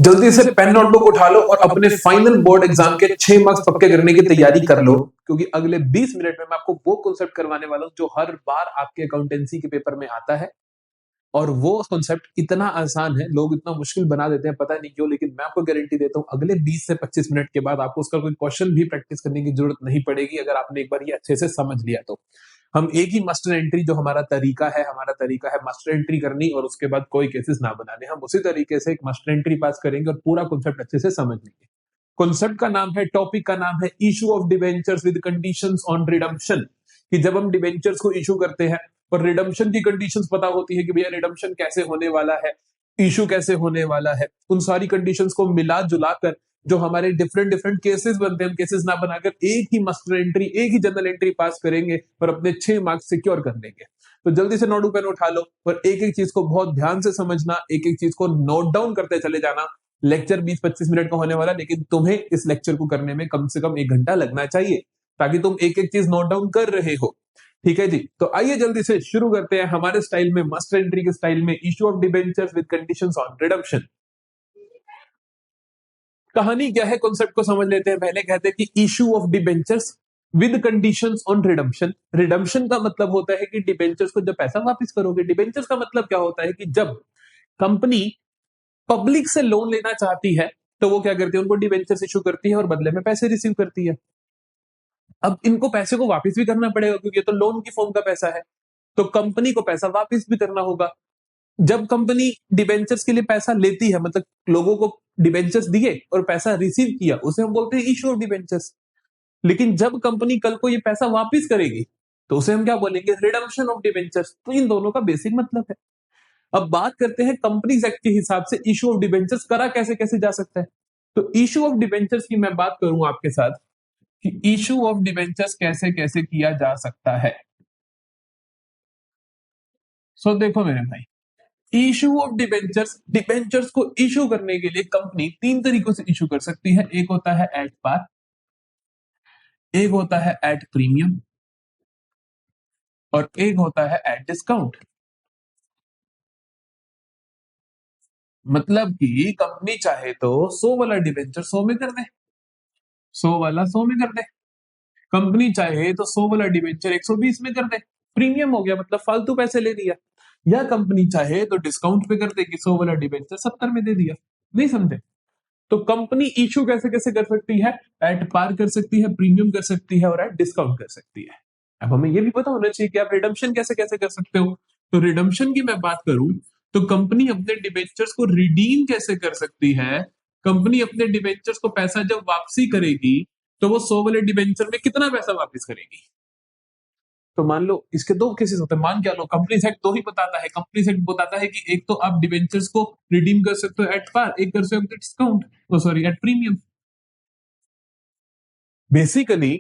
जल्दी से pen notebook उठा लो और अपने फाइनल बोर्ड एग्जाम के 6 मार्क्स पक्के करने की तैयारी कर लो, क्योंकि अगले 20 मिनट में मैं आपको वो कॉन्सेप्ट करवाने वाला हूं जो हर बार आपके अकाउंटेंसी के पेपर में आता है। और वो कॉन्सेप्ट इतना आसान है, लोग इतना मुश्किल बना देते हैं, पता नहीं क्यों, लेकिन मैं आपको गारंटी देता हूं अगले 20 से 25 मिनट के बाद आपको उसका कोई क्वेश्चन भी प्रैक्टिस करने की जरूरत नहीं पड़ेगी, अगर आपने एक बार ये अच्छे से समझ लिया तो। हम एक ही मास्टर एंट्री, जो हमारा तरीका है मास्टर एंट्री करनी और उसके बाद कोई केसेस ना बनाने, हम उसी तरीके से एक मास्टर एंट्री पास करेंगे और पूरा कॉन्सेप्ट अच्छे से समझ लेंगे। कॉन्सेप्ट का नाम है, टॉपिक का नाम है issue of debentures with conditions on redemption. कि जब हम डिबेंचर्स को इशू करते हैं और रिडम्पशन की कंडीशंस पता होती है कि भैया रिडम्पशन कैसे होने वाला है, इशू कैसे होने वाला है, उन सारी कंडीशंस को मिला जुला कर जो हमारे डिफरेंट डिफरेंट केसेस बनते हैं, हम केसेस ना बनाकर एक ही मास्टर एंट्री, एक ही जनरल एंट्री पास करेंगे और अपने 6 मार्क्स सिक्योर कर लेंगे। तो जल्दी से नोट पेन उठा लो और एक एक चीज को बहुत ध्यान से समझना, एक एक चीज को नोट डाउन करते चले जाना। लेक्चर 20-25 मिनट का होने वाला, लेकिन तुम्हें इस लेक्चर को करने में कम से कम 1 घंटा लगना चाहिए, ताकि तुम एक एक चीज नोट डाउन कर रहे हो। ठीक है जी, तो आइए जल्दी से शुरू करते हैं हमारे स्टाइल में, मास्टर एंट्री के स्टाइल में, issue of debentures with conditions on redemption. कहानी क्या है, कॉन्सेप्ट को समझ लेते हैं पहले। कहते हैं कि issue of debentures with conditions on redemption. Redemption का मतलब होता है कि डिबेंचर्स को जब पैसा वापस करोगे। डिबेंचर्स का मतलब क्या होता है कि जब कंपनी पब्लिक से लोन लेना चाहती है तो वो क्या करती है, उनको डिबेंचर्स इशू करती है और बदले में पैसे रिसीव करती है। अब इनको पैसे को वापस भी करना पड़ेगा, क्योंकि ये तो लोन की फॉर्म का पैसा है, तो कंपनी को पैसा वापस भी करना होगा। जब कंपनी डिबेंचर्स के लिए पैसा लेती है, मतलब लोगों को डिबेंचर्स दिए और पैसा रिसीव किया, उसे हम बोलते हैं इशू ऑफ डिबेंचर्स। लेकिन जब कंपनी कल को ये पैसा वापस करेगी तो उसे हम क्या बोलेंगे, रिडम्पशन ऑफ डिबेंचर्स। तो इन दोनों का बेसिक मतलब है। अब बात करते हैं कंपनीज एक्ट के हिसाब से इशू ऑफ डिबेंचर्स करा कैसे कैसे जा सकता है। तो इशू ऑफ डिबेंचर्स की मैं बात करूं आपके साथ कि इशू ऑफ डिबेंचर्स कैसे कैसे किया जा सकता है। सो देखो मेरे भाई, इशू ऑफ डिबेंचर्स, डिबेंचर्स को इशू करने के लिए कंपनी 3 तरीकों से इशू कर सकती है। एक होता है एट पार, एक होता है एट प्रीमियम और एक होता है एट डिस्काउंट। मतलब कि कंपनी चाहे तो 100 वाला डिबेंचर 100 में कर दे, 100 वाला 100 में कर दे। कंपनी चाहे तो 100 वाला डिबेंचर 120 में कर दे, प्रीमियम हो गया, मतलब फालतू पैसे ले लिया। या कंपनी चाहे तो डिस्काउंट पे कर दे कि 100 वाला डिबेंचर 70 में दे दिया। नहीं समझे? तो कंपनी इशू कैसे कैसे कर सकती है, एट पार कर सकती है, प्रीमियम कर सकती है और एट डिस्काउंट कर सकती है। अब हमें यह भी पता होना चाहिए कि आप रिडम्पशन कैसे कैसे कर सकते हो। तो रिडम्पशन की मैं बात करूं तो कंपनी अपने डिबेंचर्स को रिडीम कैसे कर सकती है। कंपनी अपने डिबेंचर्स को पैसा जब वापसी करेगी तो वो 100 वाले डिबेंचर में कितना पैसा वापस करेगी। तो मान लो इसके दो केसेस होते हैं। मान क्या लो, कंपनी एक्ट दो ही बताता है। कंपनी एक्ट बताता है कि एक तो आप डिबेंचर्स को रिडीम कर सकते हो एट पार, एक कर सकते हो discount, sorry at premium. Basically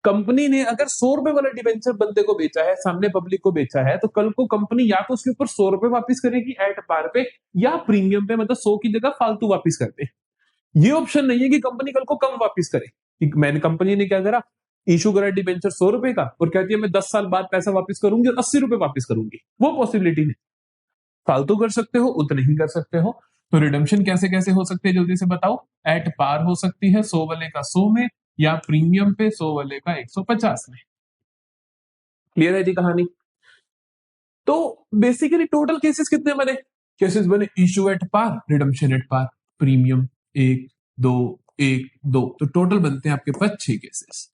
company ने अगर 100 रुपए वाला डिबेंचर बंदे को बेचा है, सामने पब्लिक को बेचा है, तो कल को कंपनी या तो उसके ऊपर 100 रुपए वापस करेगी एट पार पे, या प्रीमियम पे, मतलब 100 की जगह फालतू वापस कर दे। ये ऑप्शन नहीं है कि कंपनी कल को कम वापस करे। कि मैंने, कंपनी ने क्या करा, इशू करा डिबेंचर 100 रुपए का और कहती है मैं 10 साल बाद पैसा वापस करूंगी और 80 रुपए वापस करूंगी। वो पॉसिबिलिटी नहीं। फालतू कर सकते हो, उतने ही कर सकते हो। तो रिडम्पशन कैसे कैसे हो सकते हैं, जल्दी से बताओ। एट पार हो सकती है 100 वाले का 100 में, या प्रीमियम पे 100 वाले का 150 में। क्लियर है जी कहानी। तो बेसिकली टोटल केसेस कितने बने, केसेस बने issue at par, redemption at par, premium, एक दो, एक दो, तो टोटल बनते हैं आपके पास 6 केसेस।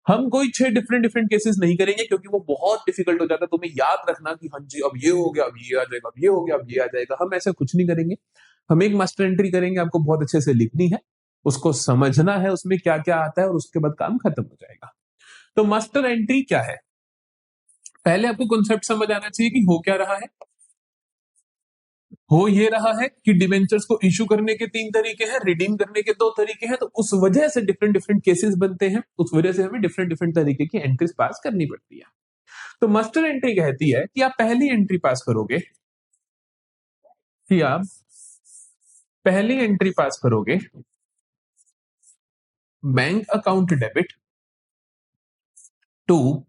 हम कोई 6 डिफरेंट डिफरेंट केसेस नहीं करेंगे, क्योंकि वो बहुत डिफिकल्ट हो जाता है। तुम्हें याद रखना कि हाँ जी अब ये हो गया, अब ये आ जाएगा, अब ये हो गया, अब ये आ जाएगा। हम ऐसा कुछ नहीं करेंगे। हम एक मास्टर एंट्री करेंगे, आपको बहुत अच्छे से लिखनी है, उसको समझना है, उसमें क्या क्या आता है, और उसके बाद काम खत्म हो जाएगा। तो मास्टर एंट्री क्या है, पहले आपको कॉन्सेप्ट समझ आना चाहिए कि हो क्या रहा है। हो ये रहा है कि डिबेंचर्स को इशू करने के 3 तरीके हैं, रिडीम करने के 2 तरीके हैं, तो उस वजह से डिफरेंट डिफरेंट केसेस बनते हैं, उस वजह से हमें डिफरेंट डिफरेंट तरीके की एंट्रीज पास करनी पड़ती है। तो मास्टर एंट्री कहती है कि आप पहली एंट्री पास करोगे, कि आप पहली एंट्री पास करोगे, बैंक अकाउंट डेबिट टू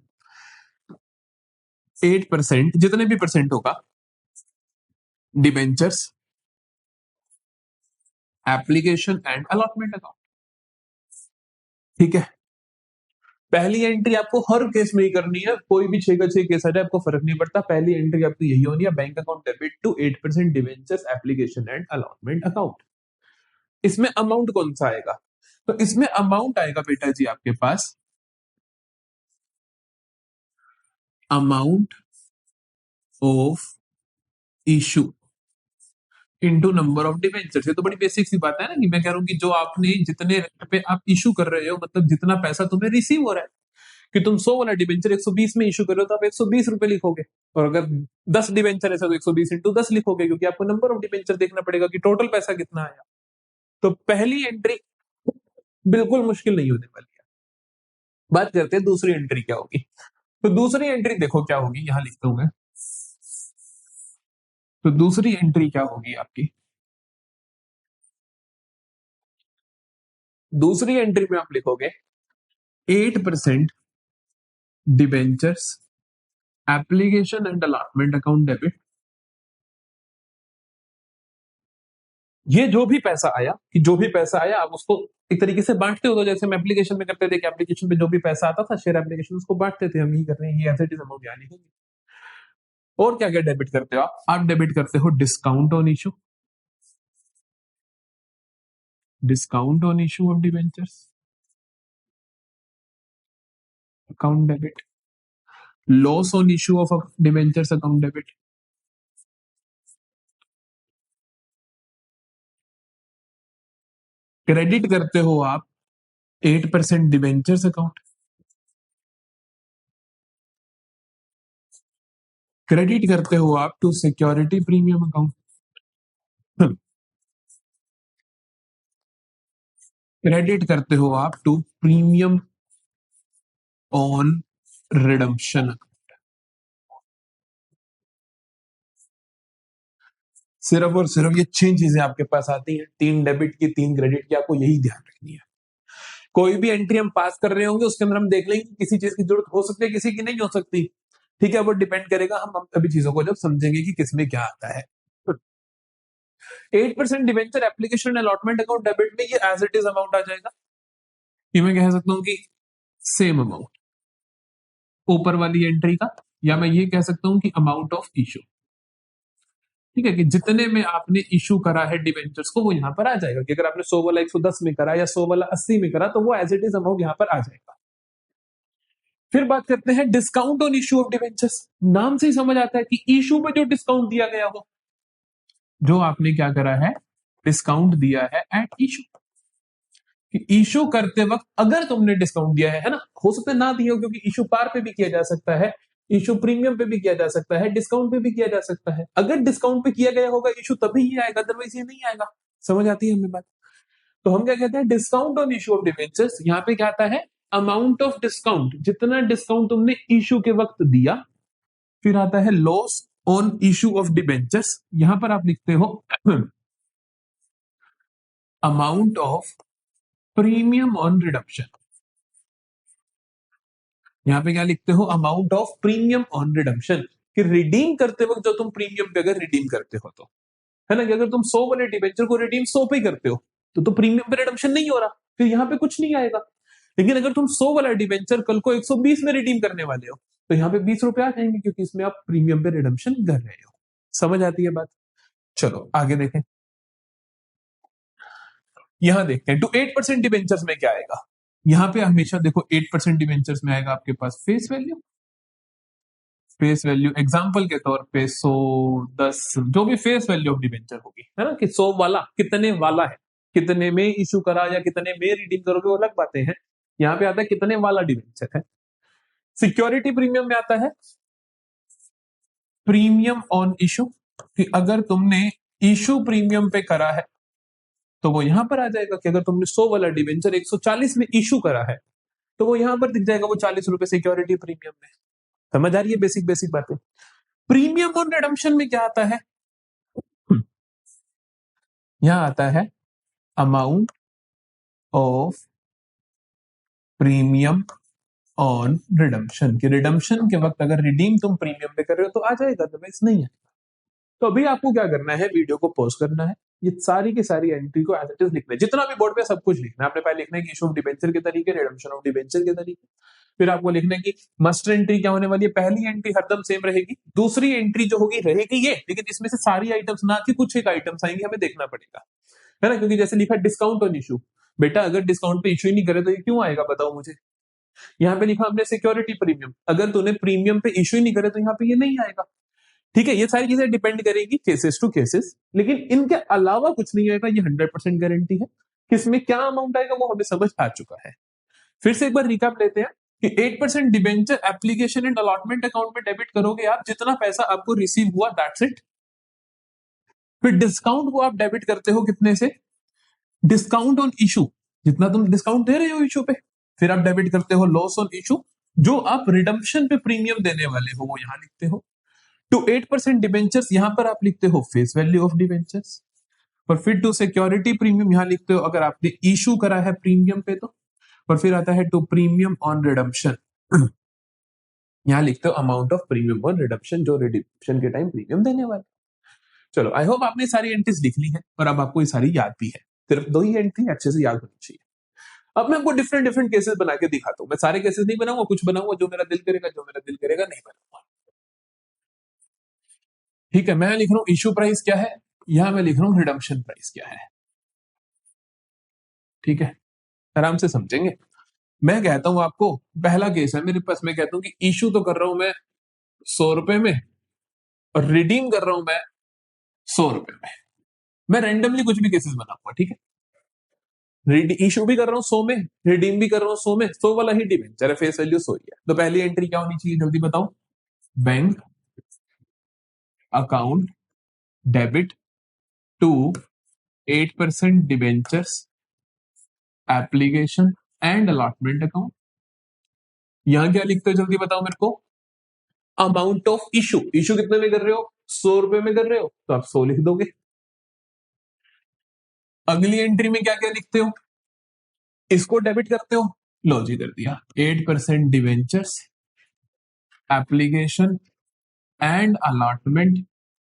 8%, जितने भी परसेंट होगा, debentures application and allotment account. ठीक है, पहली एंट्री आपको हर केस में ही करनी है, कोई भी 6 का 6 केस आ जाए आपको फर्क नहीं पड़ता, पहली एंट्री आपकी यही होनी है, bank account debit to 8% debentures application and allotment account. इसमें अमाउंट कौन सा आएगा? तो इसमें अमाउंट आएगा बेटा जी आपके पास amount of issue into number of debentures. ये तो बड़ी बेसिक सी बात है ना, कि मैं कह रहा हूं कि जो आपने जितने रेट पे आप इशू कर रहे हो, मतलब जितना पैसा तुम्हें रिसीव हो रहा है, कि तुम 100 वाला डिवेंचर 120 में इशू कर रहे हो तो आप 120 रुपए लिखोगे, और अगर 10 डिवेंचर है तो 120 इंटू 10 लिखोगे, क्योंकि आपको नंबर ऑफ डिवेंचर देखना पड़ेगा कि टोटल पैसा कितना आया। तो पहली एंट्री बिल्कुल मुश्किल नहीं होने वाली है। बात करते हैं दूसरी एंट्री क्या होगी। तो दूसरी एंट्री देखो क्या होगी, यहां लिखता हूं मैं। तो दूसरी एंट्री क्या होगी आपकी? दूसरी एंट्री में आप लिखोगे 8% debentures application and allotment account debit. ये जो भी पैसा आया, कि जो भी पैसा आया आप उसको एक तरीके से बांटते हो, तो जैसे हम एप्लीकेशन में करते थे कि एप्लीकेशन पे जो भी पैसा आता था शेयर एप्लीकेशन उसको बांटते थे, हम यही कर रहे हैं, ये एज इट इज अमाउंट यहाँ लिखेंगे। और क्या क्या डेबिट करते हो आप डेबिट करते हो discount on issue, discount on issue of debentures account debit, loss on issue of debentures account debit, credit करते हो आप 8% डिवेंचर्स अकाउंट, क्रेडिट करते हो आप to security premium account, credit करते हो आप टू प्रीमियम ऑन रिडम्पशन। सिर्फ और सिर्फ ये 6 चीजें आपके पास आती हैं, 3 डेबिट की 3 क्रेडिट की, आपको यही ध्यान रखनी है। कोई भी एंट्री हम पास कर रहे होंगे उसके अंदर हम देख लेंगे किसी चीज की जरूरत हो सकती है, किसी की नहीं हो सकती। ठीक है, वो डिपेंड करेगा हम अभी चीजों को जब समझेंगे कि किसमें क्या आता है। 8% debenture application allotment account debit में ये एज इट इज अमाउंट आ जाएगा, कि मैं कह सकता हूं कि सेम अमाउंट ऊपर वाली एंट्री का, या मैं ये कह सकता हूं कि अमाउंट ऑफ इशू। ठीक है, कि जितने में आपने इशू करा है डिवेंचर्स को वो यहां पर आ जाएगा, कि अगर आपने 100 वाला 110 में करा या 100 वाला 80 में करा तो वो एज इट इज अमाउंट यहां पर आ जाएगा। फिर बात करते हैं discount on issue of debentures. नाम से ही समझ आता है कि इशू में जो डिस्काउंट दिया गया हो, जो आपने क्या करा है, डिस्काउंट दिया है एट इशू। इशू करते वक्त अगर तुमने डिस्काउंट दिया है ना, हो सकता है ना दिया हो, क्योंकि इशू पार पे भी किया जा सकता है, इशू प्रीमियम पे भी किया जा सकता है, डिस्काउंट पे भी किया जा सकता है। अगर डिस्काउंट पे किया गया होगा इशू तभी ही आएगा, अदरवाइज ये नहीं आएगा। समझ आती है हमें बात? तो हम क्या कहते हैं, discount on issue of debentures. यहाँ पे क्या आता है, अमाउंट ऑफ डिस्काउंट, जितना डिस्काउंट तुमने इशू के वक्त दिया। फिर आता है loss on issue of debentures, यहां पर आप लिखते हो amount of premium on redemption. यहाँ पे क्या लिखते हो, amount of premium on redemption, कि रिडीम करते वक्त जो तुम प्रीमियम पे अगर रिडीम करते हो तो, है ना, कि अगर तुम 100 वाले डिबेंचर को रिडीम 100 पे ही करते हो तो प्रीमियम पे रिडम्पशन नहीं हो रहा, फिर यहाँ पे कुछ नहीं आएगा। लेकिन अगर तुम 100 वाला डिबेंचर कल को 120 में रिडीम करने वाले हो तो यहाँ पे 20 रुपए आ जाएंगे, क्योंकि इसमें आप प्रीमियम पे रिडम्पशन कर रहे हो। समझ आती है बात? चलो आगे देखें, यहां देखते हैं टू 8% डिबेंचर्स में क्या आएगा। यहाँ पे हमेशा देखो 8% डिबेंचर्स में आएगा आपके पास face value. Face value example के तौर पे 100, 10, जो भी फेस वैल्यू ऑफ डिबेंचर होगी, है ना, कि 100 वाला कितने वाला है, कितने में इशू करा या कितने में रिडीम करोगे वो अलग बातें हैं। यहाँ पे आता है कितने वाला डिबेंचर है। सिक्योरिटी प्रीमियम में आता है प्रीमियम ऑन इशू, कि अगर तुमने इशू प्रीमियम पे करा है तो वो यहां पर आ जाएगा, कि अगर तुमने 100 वाला डिबेंचर 140 में इशू करा है तो वो यहां पर दिख जाएगा, वो 40 रुपए सिक्योरिटी प्रीमियम में। समझ आ रही है बेसिक बेसिक बातें? प्रीमियम ऑन रिडम्पशन में क्या आता है, यहां आता है amount of premium on redemption, कि रिडम्पशन के वक्त अगर रिडीम तुम प्रीमियम पे कर रहे हो तो आ जाएगा, अदरवाइज नहीं है। तो अभी आपको क्या करना है, वीडियो को पॉज करना है, ये सारी की सारी एंट्री को एज इट इज लिखना है, जितना भी बोर्ड पे सब कुछ लिखना है। आपने पहले लिखना है कि इशू ऑफ डिबेंचर के तरीके, रिडम्पशन ऑफ डिबेंचर के तरीके। फिर आपको लिखना है कि मस्ट एंट्री क्या होने वाली है, पहली एंट्री हरदम सेम रहेगी, दूसरी एंट्री जो होगी रहेगी ये, लेकिन इसमें से सारी आइटम्स ना कि कुछ एक आइटम्स आएंगे, हमें देखना पड़ेगा, है ना। क्योंकि जैसे लिखा डिस्काउंट ऑन इशू, बेटा अगर डिस्काउंट पे इशू ही नहीं करे तो ये क्यों आएगा, बताओ मुझे। यहाँ पे लिखा हमने सिक्योरिटी प्रीमियम, अगर तूने प्रीमियम पे इशू ही नहीं करे तो यहाँ पे ये नहीं आएगा। ठीक है, ये सारी चीजें डिपेंड करेगी केसेस टू केसेस, लेकिन इनके अलावा कुछ नहीं आएगा, ये 100% गारंटी है। किसमें क्या अमाउंट आएगा वो हमें समझ आ चुका है। फिर से एक बार रिकैप लेते हैं कि 8% debenture application and allotment account में डेबिट करोगे आप, जितना पैसा आपको रिसीव हुआ दैट्स इट। फिर डिस्काउंट को आप डेबिट करते हो कितने से, डिस्काउंट ऑन इशू, जितना तुम डिस्काउंट दे रहे हो इशू पे। फिर आप डेबिट करते हो लॉस ऑन इशू, जो आप रिडम्पशन पे प्रीमियम देने वाले हो वो यहां लिखते हो। टू 8% डिबेंचर्स, यहां पर आप लिखते हो फेस वैल्यू ऑफ डिबेंचर्स। और फिर टू सिक्योरिटी प्रीमियम यहां लिखते हो अगर आपने इशू करा है प्रीमियम पे तो। और फिर आता है टू प्रीमियम ऑन रिडम्पशन, यहां लिखते हो amount of premium on redemption, जो रिडम्पशन के टाइम प्रीमियम देने वाले। चलो, आई होप आपने सारी एंट्रीज लिख ली है और अब आपको ये सारी याद भी है, सिर्फ 2 ही एंट्री अच्छे से याद होनी चाहिए। अब मैं आपको डिफरेंट डिफरेंट केसेस बना के दिखाता हूं, मैं सारे केसेस नहीं बनाऊंगा, कुछ बनाऊंगा जो मेरा दिल करेगा, जो मेरा दिल करेगा नहीं बनाऊंगा। ठीक है, मैं लिख रहा हूं इशू प्राइस क्या है, यहां मैं लिख रहा हूं रिडम्पशन प्राइस क्या है। ठीक है, आराम से समझेंगे। मैं कहता हूं आपको, पहला केस है मेरे पास, मैं कहता हूं कि इशू तो कर रहा हूं मैं 100 रुपए में और रिडीम कर रहा हूं मैं 100 रुपए में। मैं रैंडमली कुछ भी केसेस बनाऊंगा, ठीक है। इशू भी कर रहा हूँ 100 में, रिडीम भी कर रहा हूँ 100 में, 100 वाला ही डिबेंचर है, फेस वैल्यू 100 ही है। तो पहली एंट्री क्या होनी चाहिए जल्दी बताओ, bank account debit to 8% debentures application and allotment account. यहां क्या लिखते हो जल्दी बताओ मेरे को, अमाउंट ऑफ इशू, इशू कितने में कर रहे हो, 100 रुपए में कर रहे हो तो आप 100 लिख दोगे। अगली एंट्री में क्या क्या लिखते हो, इसको डेबिट करते हो, लो जी कर दिया, 8% debentures application and allotment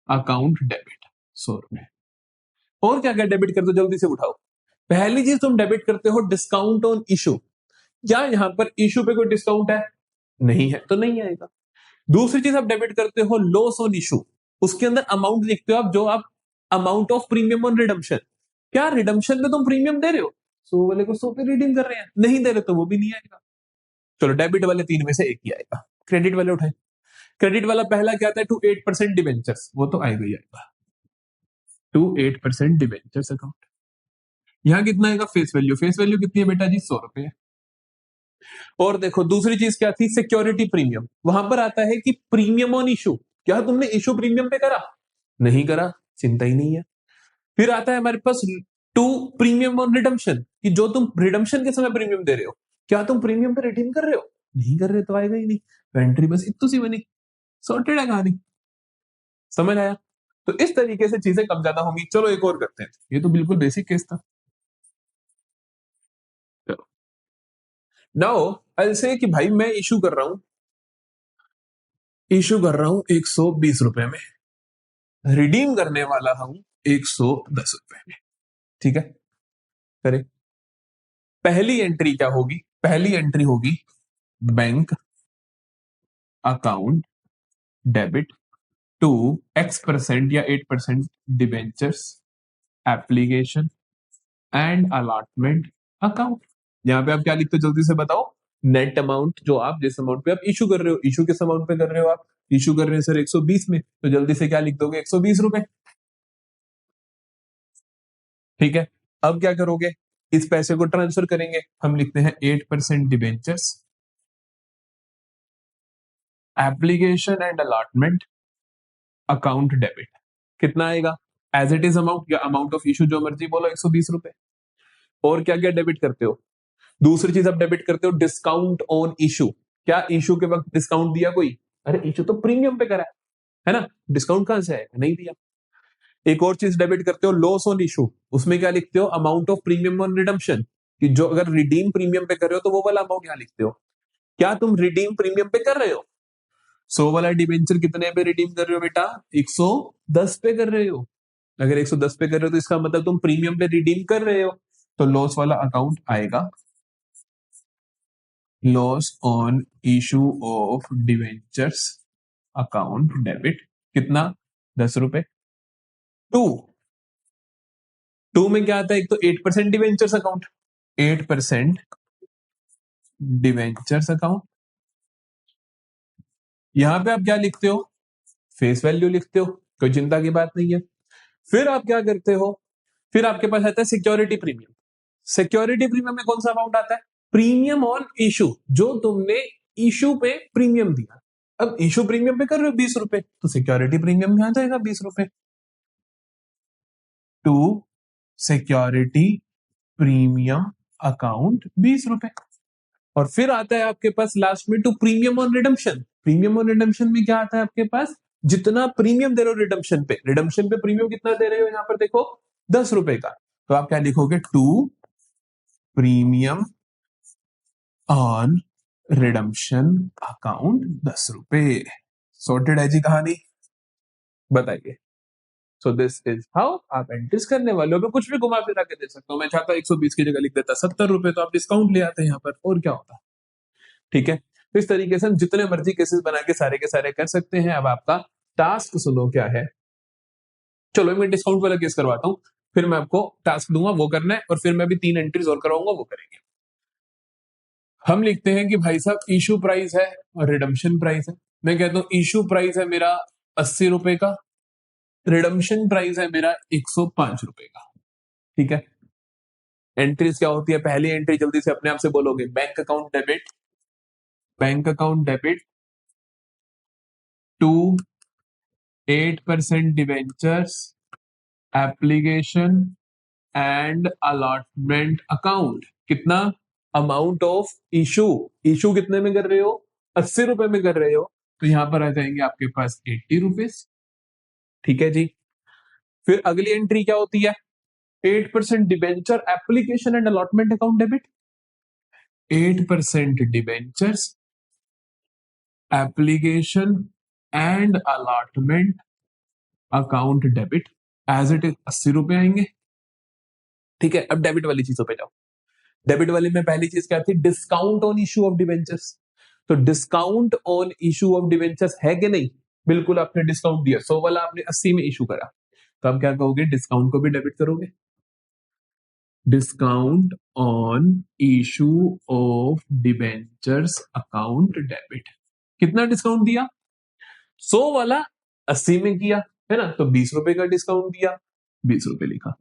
account debit 100 रुपए। और क्या क्या डेबिट करते हो जल्दी से उठाओ। पहली चीज तुम डेबिट करते हो डिस्काउंट ऑन इशू, क्या यहां पर इशू पे कोई डिस्काउंट है, नहीं है तो नहीं आएगा। दूसरी चीज आप डेबिट करते हो लॉस ऑन इशू, उसके अंदर अमाउंट लिखते हो आप, जो आप amount of premium on redemption, क्या रिडम्पशन में तुम प्रीमियम दे रहे हो, 100 वाले को 100 पे रिडीम कर रहे हैं, नहीं दे रहे तो वो भी नहीं आएगा। चलो, डेबिट वाले 3 में से एक ही आएगा। क्रेडिट वाले उठाए, क्रेडिट वाला पहला क्या आता है, टू 8% डिबेंचर्स, वो तो आएगा ही आएगा, टू 8% डिबेंचर्स अकाउंट। यहां कितना आएगा, फेस वैल्यू, फेस वैल्यू कितनी है बेटा जी, 100 रुपए है। और देखो दूसरी चीज क्या थी, सिक्योरिटी प्रीमियम, वहां पर आता है कि प्रीमियम ऑन इशू, क्या तुमने इशू प्रीमियम पे करा, नहीं करा, चिंता ही नहीं है। फिर आता है हमारे पास टू प्रीमियम ऑन रिडम्पशन, कि जो तुम रिडम्पशन के समय प्रीमियम दे रहे हो, क्या तुम प्रीमियम पे रिडीम कर रहे हो, नहीं कर रहे तो आएगा ही नहीं। तो एंट्री बस इतनी सी बनी, सॉर्टेड है कहानी, समझ आया। तो इस तरीके से चीजें कम ज्यादा होंगी। चलो एक और करते हैं, ये तो बिल्कुल बेसिक केस था। चलो, नाउ आई से कि भाई मैं इशू कर रहा हूं, इशू कर रहा हूं 120 रुपए में, रिडीम करने वाला हूं 110 रुपए में। ठीक है, करें। पहली एंट्री क्या होगी, पहली एंट्री होगी bank account debit to X% या 8% debentures application and allotment account. यहां पे आप क्या लिखते हो जल्दी से बताओ, नेट अमाउंट, जो आप जिस अमाउंट पे आप इशू कर रहे हो, इशू किस अमाउंट पे कर रहे हो आप, इशू कर रहे हैं सर 120 में, तो जल्दी से क्या लिख दोगे, 120 रुपए। ठीक है, अब क्या करोगे, इस पैसे को ट्रांसफर करेंगे, हम लिखते हैं 8% debentures application and allotment account debit. कितना आएगा, एज इट इज अमाउंट या अमाउंट ऑफ इशू, जो मर्जी बोलो, 120 रुपए। और क्या क्या डेबिट करते हो, दूसरी चीज आप डेबिट करते हो डिस्काउंट ऑन इशू, क्या इशू के वक्त डिस्काउंट दिया कोई, अरे इशू तो प्रीमियम पे करा है ना, डिस्काउंट कहां से आएगा, नहीं दिया। एक और चीज डेबिट करते हो लॉस ऑन इशू, उसमें क्या लिखते हो, amount of premium on redemption, कि जो अगर रिडीम प्रीमियम पे कर रहे हो तो वो वाला अमाउंट यहां लिखते हो, क्या तुम रिडीम प्रीमियम पे कर रहे हो, 100 वाला डिबेंचर कितने पे रिडीम कर रहे हो बेटा? 110 पे कर रहे हो। अगर 110 पे कर रहे हो तो इसका मतलब तुम प्रीमियम पे रिडीम कर रहे हो, तो लॉस वाला अकाउंट आएगा, loss on issue of debentures account debit, कितना? 10 रुपए। टू टू में क्या आता है? एक तो 8% डिवेंचर्स अकाउंट, 8% डिवेंचर्स अकाउंट। यहां पे आप क्या लिखते हो? फेस वैल्यू लिखते हो, कोई चिंता की बात नहीं है। फिर आप क्या करते हो? फिर आपके पास आता है सिक्योरिटी प्रीमियम। सिक्योरिटी प्रीमियम में कौन सा अमाउंट आता है? प्रीमियम ऑन इशू, जो तुमने इशू पे प्रीमियम दिया। अब इशू प्रीमियम पे कर रहे हो 20 रुपए, तो सिक्योरिटी प्रीमियम में आ जाएगा 20 रुपए। टू सिक्योरिटी प्रीमियम अकाउंट 20 रुपए। और फिर आता है आपके पास लास्ट में to premium on redemption. Premium on redemption में क्या आता है आपके पास? जितना प्रीमियम दे रहे हो रिडम्पशन पे प्रीमियम कितना दे रहे हो? यहां पर देखो 10 रुपए का, तो आप क्या लिखोगे? To premium on redemption account 10 रुपए। सॉर्टेड है जी कहानी, बताइए। सो दिस इज हाउ आप एंट्रीज करने वाले हो। मैं कुछ भी घुमा फिरा के दे सकता हूँ। मैं चाहता 120 की जगह लिख देता 70 रुपए, तो आप डिस्काउंट ले आते हैं यहाँ पर, और क्या होता? ठीक है, तो इस तरीके से हम जितने मर्जी केसेस बना के सारे कर सकते हैं। अब आपका टास्क सुनो क्या है। चलो मैं डिस्काउंट वाला केस करवाता हूँ, फिर मैं आपको टास्क दूंगा, वो करना है, और फिर मैं भी 3 एंट्रीज और कराऊंगा, वो करेंगे। हम लिखते हैं कि भाई साहब इशू प्राइस है और रिडम्पशन प्राइस है। मैं कहता हूं इशू प्राइस है मेरा 80 रुपए का, रिडम्पशन प्राइस है मेरा 105 रुपए का। ठीक है, एंट्रीज क्या होती है? पहली एंट्री जल्दी से अपने आप से बोलोगे, bank account debit, bank account debit to 8% debentures application and allotment account. कितना? अमाउंट ऑफ इशू, इशू कितने में कर रहे हो? 80 रुपए में कर रहे हो, तो यहां पर आ जाएंगे आपके पास 80 रुपीज। ठीक है जी। फिर अगली एंट्री क्या होती है? 8% debenture application and allotment account debit, 8% debentures application and allotment account debit, as it is 80 रुपए आएंगे। ठीक है, अब डेबिट वाली चीजों पे जाओ। डेबिट वाले में पहली चीज क्या थी? Discount on issue of debentures. तो discount on issue of debentures है कि नहीं? बिल्कुल, आपने डिस्काउंट दिया, 100 वाला आपने 80 में इशू करा, तो आप क्या कहोगे? डिस्काउंट को भी डेबिट करोगे। Discount on issue of debentures account debit. कितना डिस्काउंट दिया? 100 वाला 80 में किया, है ना, तो 20 रुपए का डिस्काउंट दिया, 20 रुपए लिखा।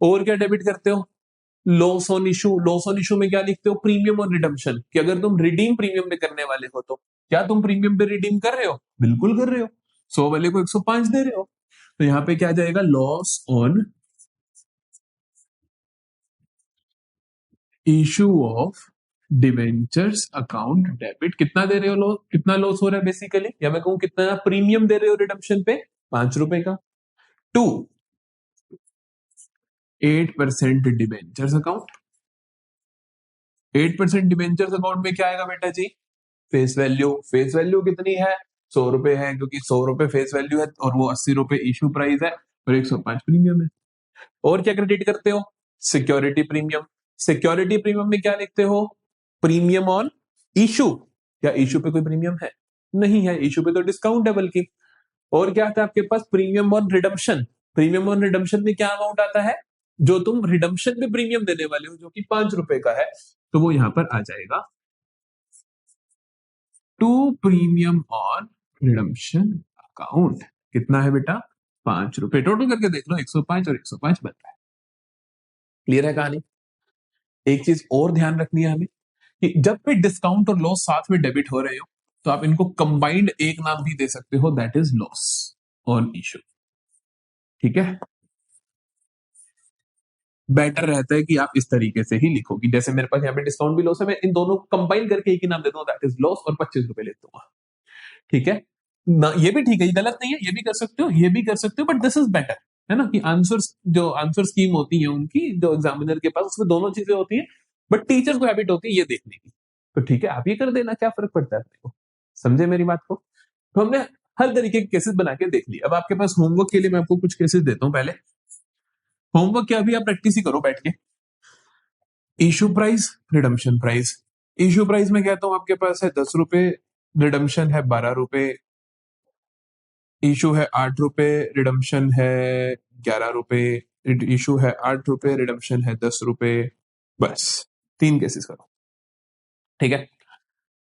और क्या डेबिट करते हो? Loss on issue. Loss on issue में क्या लिखते हो? प्रीमियम और रिडम्पशन, कि अगर तुम रिडीम प्रीमियम पे करने वाले हो, तो क्या तुम प्रीमियम पे रिडीम कर रहे हो? बिल्कुल कर रहे हो, 100 वाले को 105 दे रहे हो, तो यहां पे क्या जाएगा? Loss on issue of debentures account debit. कितना दे रहे हो लॉस? कितना लॉस हो रहा है बेसिकली, या मैं कहूं कितना प्रीमियम दे रहे हो रिडम्पशन पे? 5 रुपए का। To 8% debentures account, 8% debentures account में क्या आएगा बेटा जी? Face value. फेस वैल्यू कितनी है? 100 रुपए है, क्योंकि 100 रुपए फेस वैल्यू है, और वो 80 रुपए इशू प्राइस है, और 105 प्रीमियम है। और क्या क्रेडिट करते हो? Security premium. सिक्योरिटी प्रीमियम में क्या लिखते हो? Premium on issue. क्या इशू पे कोई प्रीमियम है? नहीं है, इशू पे तो डिस्काउंट है बल्कि। और क्या आता है आपके पास? Premium on redemption. Premium on redemption में क्या अमाउंट आता है? जो तुम रिडम्पशन पे प्रीमियम देने वाले हो, जो कि 5 रुपए का है, तो वो यहां पर आ जाएगा। To premium on redemption account कितना है बेटा? 5 रुपए। टोटल करके देख लो, 105 और 105 बन रहा है। क्लियर है कहानी? एक चीज और ध्यान रखनी है हमें, कि जब भी डिस्काउंट और लॉस साथ में डेबिट हो रहे हो, तो आप इनको कंबाइंड एक नाम भी दे सकते हो, that is loss on issue. ठीक है, बेटर रहता है कि आप इस तरीके से ही लिखो, कि जैसे मेरे पास यहाँ पे डिस्काउंट भी लॉस है, मैं इन दोनों को कंबाइन करके एक ही नाम देता हूँ, दैट इज लॉस, और 25 रुपए लेता हूँ। ठीक है ना, ये भी ठीक है, ये गलत नहीं है, ये भी कर सकते हो, ये भी कर सकते हो, बट दिस इज बेटर, है ना, कि आंसर्स, जो आंसर स्कीम होती है उनकी, जो एग्जामिनर के पास, उसमें दोनों चीजें होती हैं, बट टीचर को हैबिट होती है ये देखने की। तो ठीक है, आप ये कर देना, क्या फर्क पड़ता है आपको। समझे मेरी बात को? तो हमने हर तरीके के केसेस बना के देख लिए। अब आपके पास होमवर्क के लिए मैं आपको कुछ केसेस देता हूं। पहले होमवर्क क्या, अभी आप प्रैक्टिस ही करो बैठ के। Issue price, redemption price. Issue price में कहता हूं आपके पास है 10 रुपए, रिडम्पशन है 12 रुपए, इशू है 8 रुपए, रिडम्पशन है 11 रुपए, इशू है 8 रुपए, रिडम्पशन है 10 रुपए। बस 3 केसेस करो, ठीक है।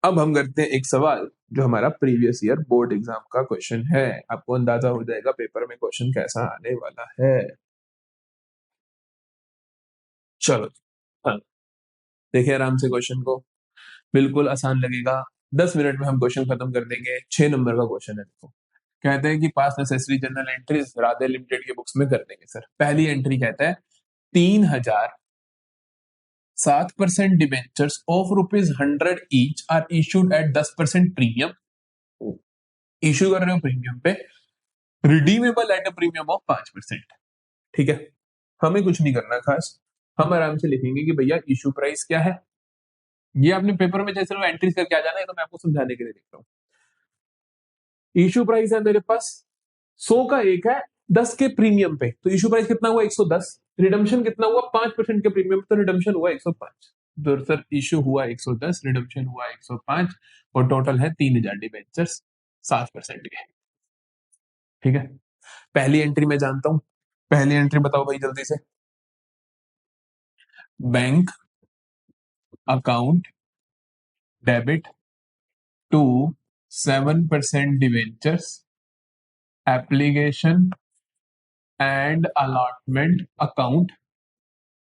अब हम करते हैं एक सवाल जो हमारा प्रीवियस ईयर बोर्ड एग्जाम का क्वेश्चन है। आपको अंदाजा हो जाएगा पेपर में क्वेश्चन कैसा आने वाला है। चलो, हाँ, देखिए आराम से क्वेश्चन को, बिल्कुल आसान लगेगा। 10 मिनट में हम क्वेश्चन खत्म कर देंगे। 6 नंबर का क्वेश्चन है। देखो, कहते हैं कि pass necessary journal entries Radhe limited के बुक्स में कर देंगे सर। पहली एंट्री कहता है 3,007% debentures of ₹100 each are issued at 10% premium. Issue कर रहे हो प्रीमियम पे, redeemable at a premium of 5%। ठीक है, हमें कुछ नहीं करना खास, हम आराम से लिखेंगे कि भैया इशू प्राइस क्या है। ये आपने पेपर में जैसे एंट्रीज करके आ जाना है, तो मैं आपको समझाने के लिए लिख रहा हूँ। इशू प्राइस है मेरे पास 100 का एक है 10 के प्रीमियम पे, तो इशू प्राइस कितना हुआ 110। रिडम्पशन कितना हुआ 5% के प्रीमियम, तो रिडम्पशन हुआ 105। तो सर इशू हुआ 110, रिडम्पशन हुआ 105 और टोटल है 3,000 डिबेंचर्स 7% के। ठीक है, पहली एंट्री मैं जानता हूं। पहली एंट्री बताओ भाई जल्दी से। Bank account debit to 7% debentures application and allotment account.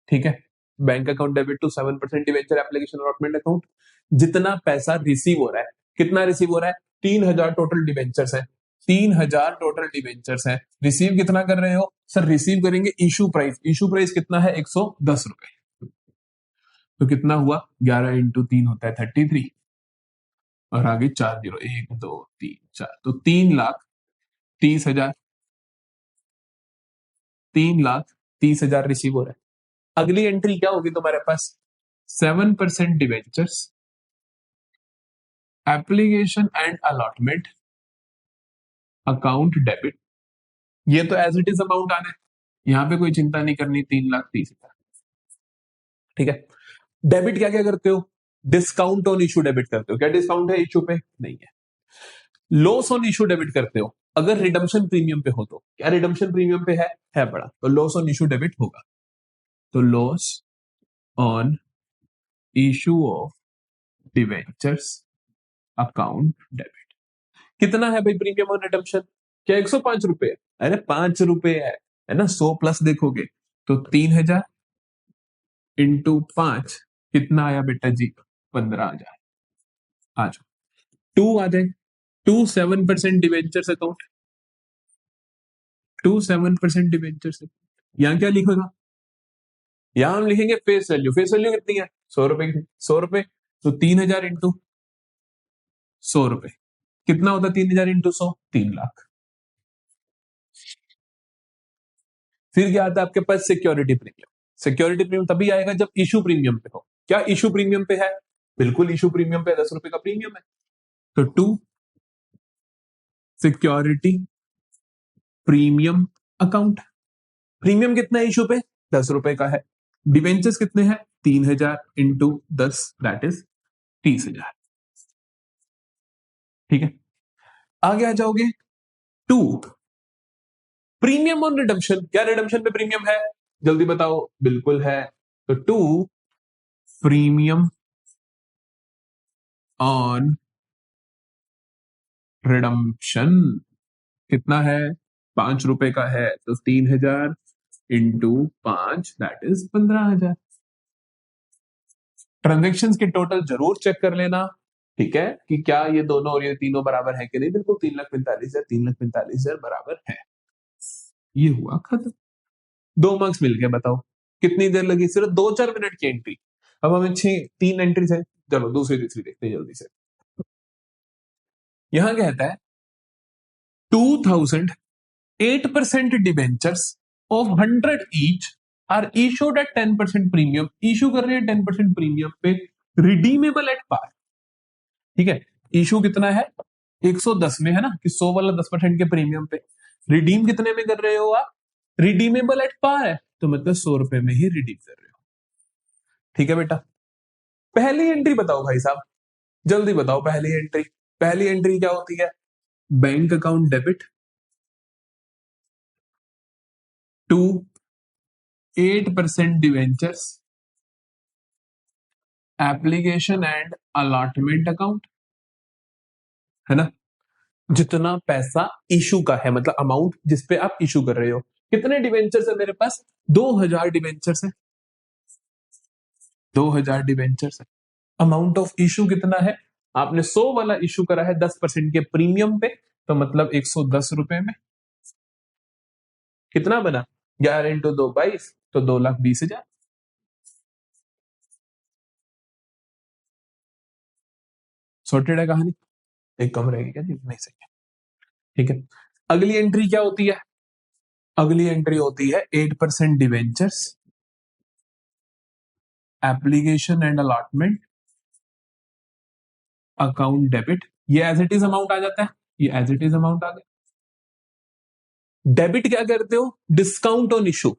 ठीक है, bank account debit to 7% debenture application allotment account. जितना पैसा रिसीव हो रहा है, कितना रिसीव हो रहा है 3,000 टोटल डिवेंचर्स है। 3,000 टोटल डिवेंचर्स है। रिसीव कितना कर रहे हो सर? रिसीव करेंगे इशू प्राइस। इशू प्राइस कितना है 110 रुपए। तो कितना हुआ 11 इंटू 3 होता है 33 और आगे 4 जीरो 1 2 3 4, तो 3,30,000 3,30,000 रिसीव हो रहा है। अगली एंट्री क्या होगी तुम्हारे पास? 7% debentures application and allotment account debit. ये तो एज इट इज अमाउंट आना है, यहां पे कोई चिंता नहीं करनी। 3,30,000, ठीक है। डेबिट क्या क्या करते हो? डिस्काउंट ऑन इशू डेबिट करते हो। क्या डिस्काउंट है इशू पे? नहीं है। लॉस ऑन इशू डेबिट करते हो अगर रिडम्पशन प्रीमियम पे हो तो। क्या रिडम्पशन प्रीमियम पे है बड़ा, तो लॉस ऑन इशू डेबिट होगा। तो loss on issue of debentures account debit कितना है भाई प्रीमियम ऑन रिडम्पशन? क्या 105 रुपए है? अरे 5 रुपए है ना। 100 प्लस देखोगे तो 3,000 इंटू 5 कितना आया बेटा जी? 15,000। आ जाओ, टू आ जाए। 7% डिवेंचर्स अकाउंट, 7% डिवेंचर्स। यहाँ क्या लिखेगा? यहाँ हम लिखेंगे फेस वैल्यू। फेस वैल्यू कितनी है? 100 रुपए की। 100 रुपए तो 3,000 इंटू 100 रुपए कितना होता? 3,000 इंटू 100, 3,00,000। फिर क्या आता है आपके पास? Security premium. सिक्योरिटी प्रीमियम तभी आएगा जब इशू प्रीमियम पे हो। क्या इशू प्रीमियम पे है? बिल्कुल इशू प्रीमियम पे 10 रुपए का प्रीमियम है। तो 2 सिक्योरिटी प्रीमियम अकाउंट। प्रीमियम कितना है इशू पे? 10 रुपए का है। डिवेंचर्स कितने हैं? 3,000 इंटू 10 दैट इज 30,000। ठीक है, आगे आ जाओगे। 2 प्रीमियम ऑन रिडम्पशन। क्या रिडम्पशन पे प्रीमियम है? जल्दी बताओ। बिल्कुल है। तो 2 प्रीमियम ऑन रिडम्पशन कितना है? 5 रुपए का है, तो 3,000 इंटू 5 दैट इज 15,000। ट्रांजेक्शन की टोटल जरूर चेक कर लेना, ठीक है, कि क्या ये दोनों और ये तीनों बराबर है कि नहीं। बिल्कुल 3,45,000 3,45,000 बराबर है। ये हुआ खत्म। 2 मार्क्स मिल गए। बताओ कितनी देर लगी? सिर्फ 2-4 मिनट की एंट्री। अब हमें 3 एंट्रीज है। चलो दूसरी तीसरी देखते हैं जल्दी से। यहां कहता है 2,008% debentures of 100 each are issued at 10% premium. Issue कर रहे हैं 10% प्रीमियम पे, रिडीमेबल एट पार। ठीक है, इशू कितना है 110 में, है ना, कि 100 वाला 10% के प्रीमियम पे। रिडीम कितने में कर रहे हो आप, रिडीमेबल एट पार है, तो मतलब 100 रुपए में ही रिडीम कर रहे हो। ठीक है बेटा, पहली एंट्री बताओ भाई साहब, जल्दी बताओ पहली एंट्री। पहली एंट्री क्या होती है, bank account debit to 8% debentures application and allotment account, है ना। जितना पैसा इशू का है, मतलब अमाउंट जिसपे आप इशू कर रहे हो। कितने डिवेंचर्स है मेरे पास, 2000 डिवेंचर्स है, 2000 डिवेंचर्स है। अमाउंट ऑफ इशू कितना है, आपने 100 वाला इशू करा है 10% के प्रीमियम पे, तो मतलब 110 रुपए में कितना बना, 11 इंटू 2 22, तो 2,20,000। सॉर्टेड है कहानी, एक कम रहेगी क्या जी, नहीं सही है। ठीक है, अगली एंट्री क्या होती है, अगली एंट्री होती है 8% debentures application and allotment account debit. ये एज इट इज अमाउंट आ जाता है, ये एज इट इज अमाउंट आ गया। डेबिट क्या करते हो, डिस्काउंट ऑन इशू।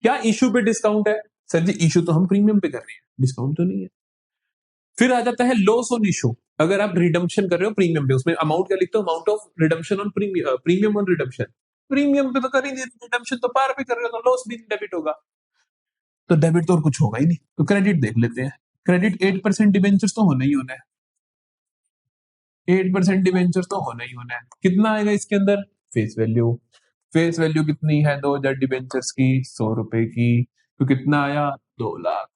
क्या इशू पे डिस्काउंट है, सर जी इशू तो हम प्रीमियम पे कर रहे हैं, डिस्काउंट तो नहीं है। फिर आ जाता है लॉस ऑन इशू, अगर आप रिडम्पशन कर रहे हो प्रीमियम पे, उसमें अमाउंट क्या लिखते हो, amount of redemption on premium, premium on redemption. Premium पे तो कर ही नहीं, रिडम्पशन तो पार पे कर रहे हो, तो लॉस भी डेबिट होगा। तो डेबिट तो और कुछ होगा ही नहीं, तो क्रेडिट देख लेते हैं। क्रेडिट 8% डिवेंचर्स तो होना ही होना है, 8% डिवेंचर्स तो होना ही होना है। कितना आएगा इसके अंदर, फेस वैल्यू। फेस वैल्यू कितनी है 2000 डिवेंचर्स की, 100 रुपए की, तो कितना आया 2 लाख।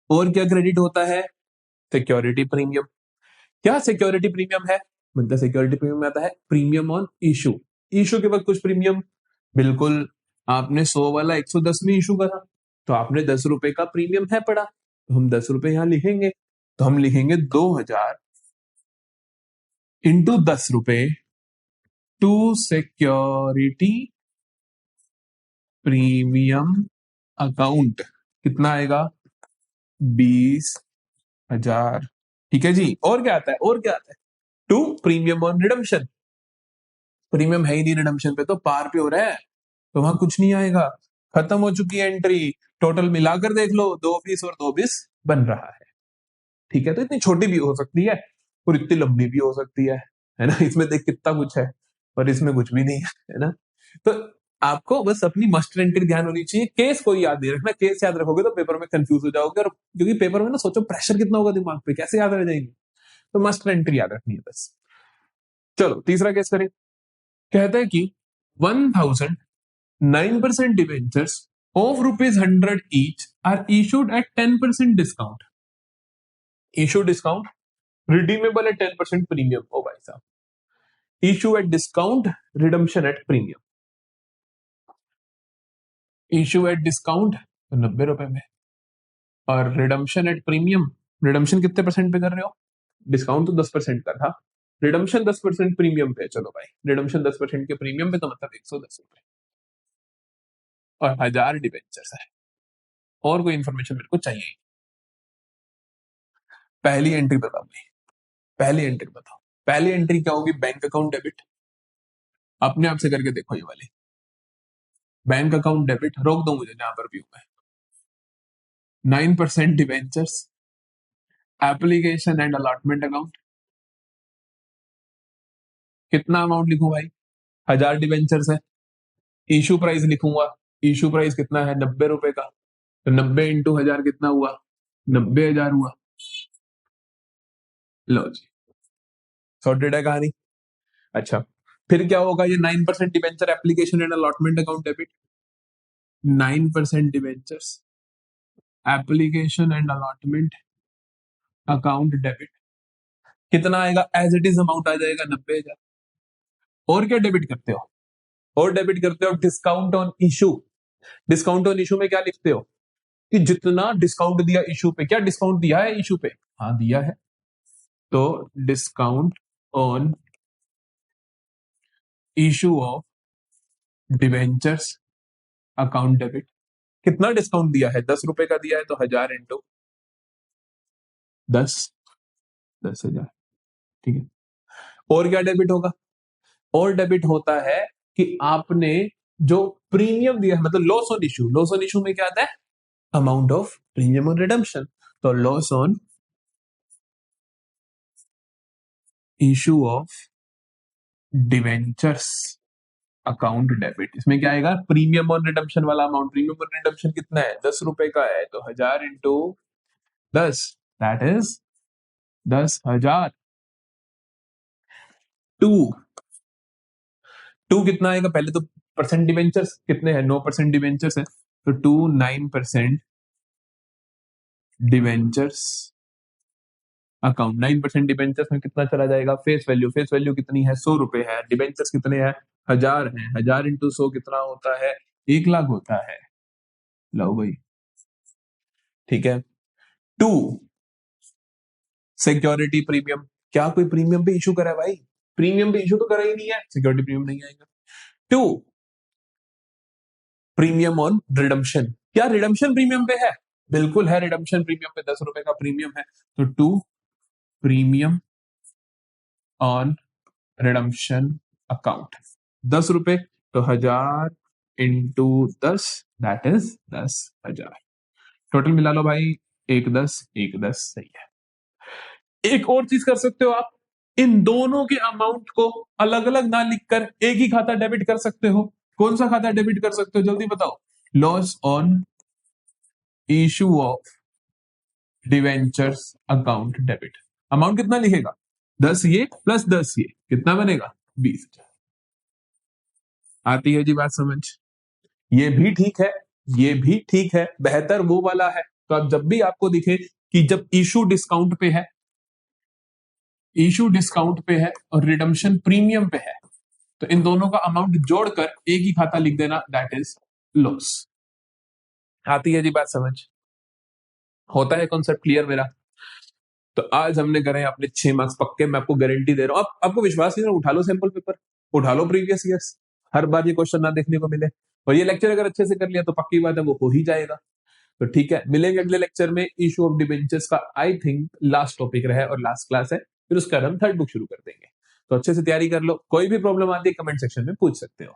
और क्या क्रेडिट होता है, सिक्योरिटी प्रीमियम। क्या सिक्योरिटी प्रीमियम है, मतलब सिक्योरिटी प्रीमियम में आता है प्रीमियम ऑन इशू। इशू के वक्त कुछ प्रीमियम, बिल्कुल, आपने 100 वाला 110 में इशू करा, तो आपने 10 रुपए का प्रीमियम है पड़ा, तो हम 10 रुपए यहां लिखेंगे, तो हम लिखेंगे 2000 इंटू 10 रुपए टू सिक्योरिटी प्रीमियम अकाउंट। कितना आएगा, 20,000। ठीक है जी, और क्या आता है, और क्या आता है, to premium on redemption. Premium है ही नहीं रिडम्पशन पे, तो पार पे हो रहा है, तो वहां कुछ नहीं आएगा, खत्म हो चुकी है एंट्री। टोटल मिलाकर देख लो, 2 20 और 2 20 बन रहा है। ठीक है, तो इतनी छोटी भी हो सकती है और इतनी लंबी भी हो सकती है ना। इसमें देख कितना कुछ है, और इसमें कुछ भी नहीं है ना। तो आपको बस अपनी मस्ट एंट्री ध्यान होनी चाहिए, केस कोई याद नहीं रखना, केस याद रखोगे तो पेपर में कंफ्यूज हो जाओगे, और क्योंकि पेपर में ना सोचो प्रेशर कितना होगा दिमाग पे, कैसे याद रह जाएंगे, तो मस्ट एंट्री याद रखनी है बस। चलो तीसरा केस करें। कहता है कि 1009% debentures of ₹100 each are issued at 10% discount. Issue discount, redeemable at 10% premium. ओ भाई साहब, issue at discount, redemption at premium. Issue at discount तो 90 रुपए में, और रिडम्पशन एट प्रीमियम, रिडम्पशन कितने परसेंट पे कर रहे हो, डिस्काउंट तो 10% का था, रिडम्पशन 10% प्रीमियम पे। चलो भाई, रिडम्पशन 10% के प्रीमियम पे, तो मतलब 110 रुपए, और 1000 डिवेंचर्स है। और कोई इन्फॉर्मेशन मेरे को चाहिए। पहली एंट्री बताओ भाई, पहली एंट्री बताओ। पहली एंट्री क्या होगी, बैंक अकाउंट डेबिट। अपने आप से करके देखो ये वाली, बैंक अकाउंट डेबिट, रोक दो मुझे जहां पर भी हूं मैं। 9% debentures application and allotment account. कितना अमाउंट लिखूं भाई, 1000 डिवेंचर्स है, इशू प्राइस लिखूंगा। इशू प्राइस कितना है, 90 रुपए का, तो 90 इंटू 1000 कितना हुआ, 90,000 हुआ। लो जी, सॉर्टेड है कहानी। अच्छा, फिर क्या होगा, ये 9% debenture application and allotment account debit, 9% debentures application and allotment account debit. कितना आएगा, एज इट इज अमाउंट आ जाएगा 90,000। और क्या डेबिट करते हो, और डेबिट करते हो discount on issue. Discount on issue में क्या लिखते हो, कि जितना डिस्काउंट दिया इशू पे, क्या डिस्काउंट दिया है इशू पे, हाँ दिया है, तो discount on issue of debentures account debit. कितना डिस्काउंट दिया है, 10 रुपए का दिया है, तो 1000 इंटू 10, 10,000। ठीक है, और क्या डेबिट होगा? और डेबिट होता है कि आपने जो प्रीमियम दिया है, मतलब लॉस ऑन इशू में क्या आता है? Amount of premium on redemption. तो loss on issue of debentures account debit, इसमें क्या आएगा? प्रीमियम ऑन रिडम्पशन वाला अमाउंट। प्रीमियम ऑन रिडम्पशन कितना है? 10 रुपए का है, तो 1000 इंटू 10, दैट इज 10,000। टू टू कितना आएगा? पहले तो परसेंट डिवेंचर्स कितने हैं? 9% डिवेंचर्स है, तो 9% डिवेंचर्स अकाउंट। 9% डिवेंचर्स में कितना चला जाएगा? फेस वैल्यू, फेस वैल्यू कितनी है? 100 रुपए है। डिवेंचर्स कितने हैं? 1000 है। 1000 इंटू 100 कितना होता है? 1 लाख होता है। लो भाई, ठीक है। To security premium. क्या कोई प्रीमियम पे इशू करा है भाई? प्रीमियम पे इशू तो करा ही नहीं है, सिक्योरिटी प्रीमियम नहीं आएगा। To premium on redemption. क्या रिडम्पशन प्रीमियम पे है? बिल्कुल है, रिडम्पशन प्रीमियम पे 10 रुपए का प्रीमियम है, तो 2 प्रीमियम ऑन रिडम्पशन अकाउंट। 10 रुपए, तो 1000 इंटू 10, दैट इज 10,000। टोटल मिला लो भाई, 110 110, सही है। एक और चीज कर सकते हो आप, इन दोनों के अमाउंट को अलग अलग ना लिखकर एक ही खाता डेबिट कर सकते हो। कौन सा खाता डेबिट कर सकते हो, जल्दी बताओ? Loss on issue of debentures account debit. Amount कितना लिखेगा? 10 ये प्लस 10 ये, कितना बनेगा? 20,000। आती है जी बात समझ? ये भी ठीक है, ये भी ठीक है, बेहतर वो वाला है। तो अब जब भी आपको दिखे कि जब इशू डिस्काउंट पे है, इशू डिस्काउंट पे है और रिडम्पशन प्रीमियम पे है, तो इन दोनों का अमाउंट जोड़कर एक ही खाता लिख देना, दैट इज लॉस। आती है जी बात समझ? होता है कॉन्सेप्ट क्लियर मेरा? तो आज हमने करे अपने 6 मार्क्स पक्के, मैं आपको गारंटी दे रहा हूं। आपको विश्वास नहीं है, उठा लो सैंपल पेपर, उठा लो प्रीवियस ईयर्स, हर बार ये क्वेश्चन ना देखने को मिले। और ये लेक्चर अगर अच्छे से कर लिया तो पक्की बात है वो हो ही जाएगा। तो ठीक है, मिलेंगे अगले लेक्चर में। इशू ऑफ डिबेंचर्स का आई थिंक लास्ट टॉपिक रहा है और लास्ट क्लास है, फिर उसका हम थर्ड बुक शुरू कर देंगे। तो अच्छे से तैयारी कर लो, कोई भी प्रॉब्लम आती है कमेंट सेक्शन में पूछ सकते हो।